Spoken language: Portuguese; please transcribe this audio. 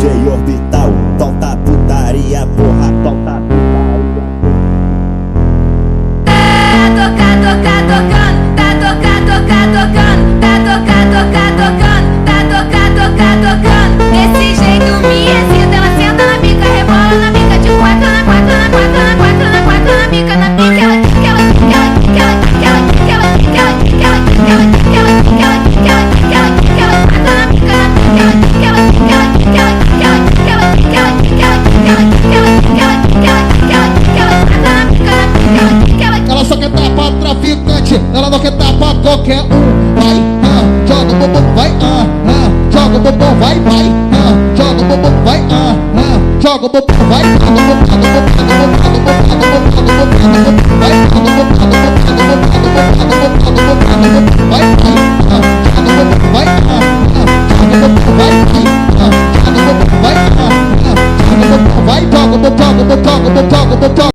DJ Orbital, solta putaria, porra, solta putaria. Desse jeito me excita, ela senta na pica, rebola na pica, de quatro na quatro, na quatro, na quatro, na quatro, na pica, na pica, Ela só quer dar pra traficante, ela não quer dar pra qualquer um. Vai, joga o bumbum, vai, joga o bumbum, vai, joga o bumbum, vai, joga o bumbum, vai, vai, joga o bumbum,